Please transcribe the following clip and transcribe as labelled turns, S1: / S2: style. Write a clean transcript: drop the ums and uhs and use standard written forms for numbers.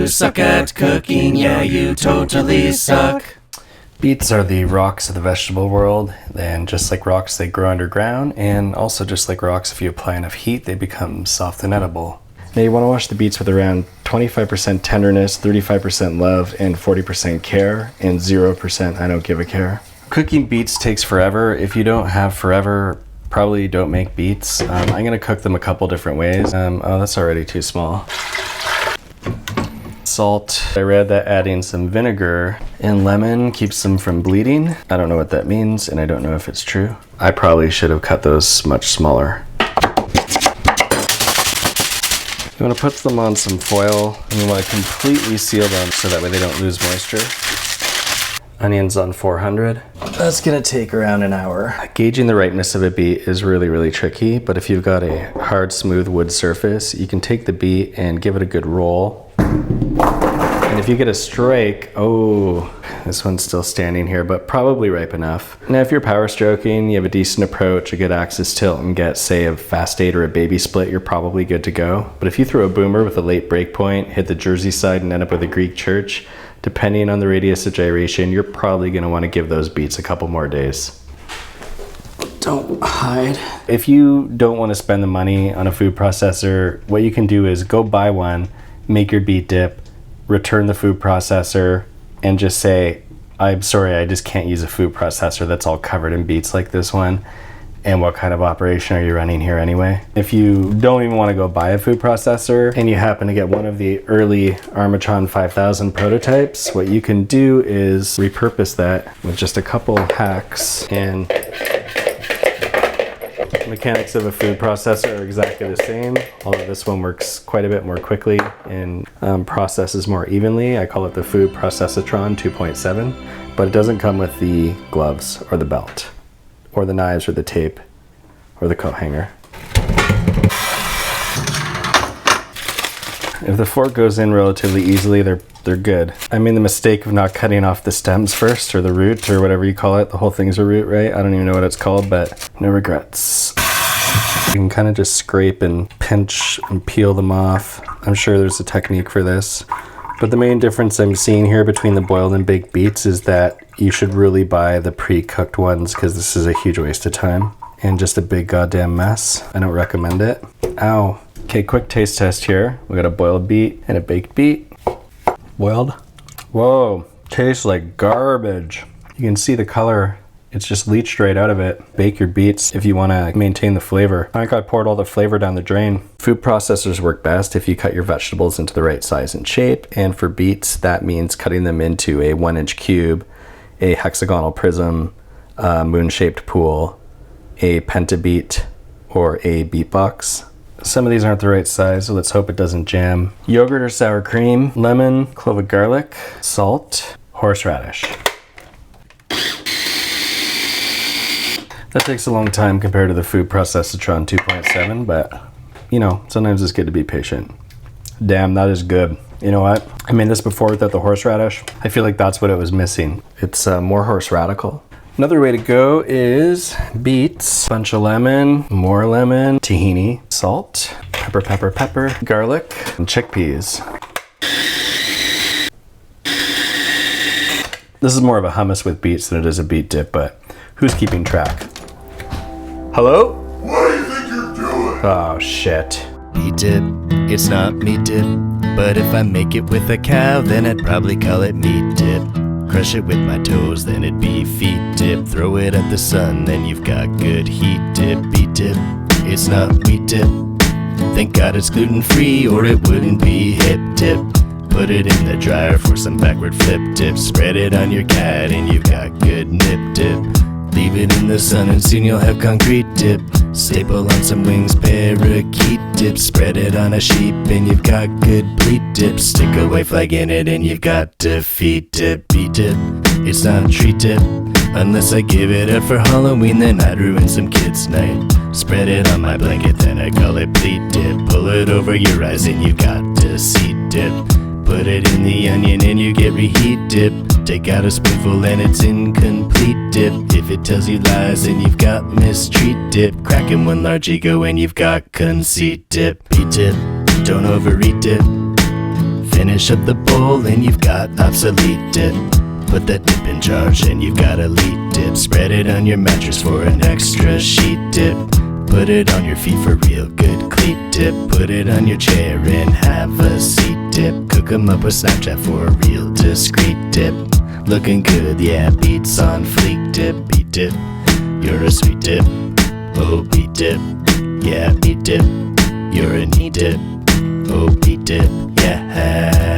S1: You suck at cooking, yeah, you totally suck.
S2: Beets are the rocks of the vegetable world, and just like rocks, they grow underground, and also just like rocks, if you apply enough heat, they become soft and edible. Now you want to wash the beets with around 25% tenderness, 35% love, and 40% care, and 0% I don't give a care. Cooking beets takes forever. If you don't have forever, probably don't make beets. I'm going to cook them a couple different ways. Oh, that's already too small. Salt. I read that adding some vinegar and lemon keeps them from bleeding. I don't know what that means, and I don't know if it's true. I probably should have cut those much smaller. You want to put them on some foil, and you want to completely seal them so that way they don't lose moisture. Onions on 400. That's gonna take around an hour. Gauging the ripeness of a beet is really, really tricky, but if you've got a hard, smooth wood surface, you can take the beet and give it a good roll. And if you get a strike, oh, this one's still standing here, but probably ripe enough. Now, if you're power stroking, you have a decent approach, a good axis tilt, and get, say, a fast 8 or a baby split, you're probably good to go. But if you throw a boomer with a late break point, hit the Jersey side, and end up with a Greek church, depending on the radius of gyration, you're probably going to want to give those beets a couple more days. Don't hide. If you don't want to spend the money on a food processor, what you can do is go buy one, make your beet dip, return the food processor, and just say, I'm sorry, I just can't use a food processor that's all covered in beets like this one. And what kind of operation are you running here anyway? If you don't even want to go buy a food processor and you happen to get one of the early Armatron 5000 prototypes, what you can do is repurpose that with just a couple hacks, and the mechanics of a food processor are exactly the same, although this one works quite a bit more quickly and processes more evenly. I call it the Food Processitron 2.7, but it doesn't come with the gloves or the belt, or the knives, or the tape, or the coat hanger. If the fork goes in relatively easily, they're good. I made the mistake of not cutting off the stems first, or the root, or whatever you call it. The whole thing's a root, right? I don't even know what it's called, but no regrets. You can kind of just scrape and pinch and peel them off. I'm sure there's a technique for this. But the main difference I'm seeing here between the boiled and baked beets is that you should really buy the pre-cooked ones, because this is a huge waste of time and just a big goddamn mess. I don't recommend it. Ow. Okay, quick taste test here. We got a boiled beet and a baked beet. Boiled. Whoa, tastes like garbage. You can see the color. It's just leached right out of it. Bake your beets if you want to maintain the flavor. I think I poured all the flavor down the drain. Food processors work best if you cut your vegetables into the right size and shape. And for beets, that means cutting them into a 1-inch cube, a hexagonal prism, a moon-shaped pool, a pentabeet, or a beet box. Some of these aren't the right size, so let's hope it doesn't jam. Yogurt or sour cream, lemon, clove of garlic, salt, horseradish. That takes a long time compared to the Food Processitron 2.7, but you know, sometimes it's good to be patient. Damn, that is good. You know what? I made this before without the horseradish. I feel like that's what it was missing. It's more horse radical. Another way to go is beets, bunch of lemon, more lemon, tahini, salt, pepper, pepper, pepper, garlic, and chickpeas. This is more of a hummus with beets than it is a beet dip, but who's keeping track? Hello?
S3: What do you think you're doing?
S2: Oh, shit.
S1: Beet dip, it's not meat dip, but if I make it with a cow, then I'd probably call it meat dip. Crush it with my toes, then it'd be feet dip. Throw it at the sun, then you've got good heat dip. Beet dip, it's not wheat dip. Thank God it's gluten-free, or it wouldn't be hip dip. Put it in the dryer for some backward flip dip. Spread it on your cat, and you've got good nip dip. Leave it in the sun, and soon you'll have concrete dip. Staple on some wings, parakeet dip. Spread it on a sheep, and you've got good bleat dip. Stick a white flag in it, and you've got defeat dip. Beet dip, it's not a treat dip. Unless I give it up for Halloween, then I'd ruin some kids' night. Spread it on my blanket, then I call it bleat dip. Pull it over your eyes, and you've got deceit dip. Put it in the onion, and you get reheat dip. Take out a spoonful and it's incomplete dip. If it tells you lies, then you've got mistreat dip. Cracking one large ego and you've got conceit dip. Beet dip, don't overeat dip. Finish up the bowl and you've got obsolete dip. Put that dip in charge and you've got elite dip. Spread it on your mattress for an extra sheet dip. Put it on your feet for real good cleat dip. Put it on your chair and have a seat dip. Cook 'em up with Snapchat for a real discreet dip. Looking good, yeah, beats on fleek dip. Beet Dip, you're a sweet dip. Oh, Beet Dip, yeah, Beet Dip, you're a neat dip. Oh, Beet Dip, yeah.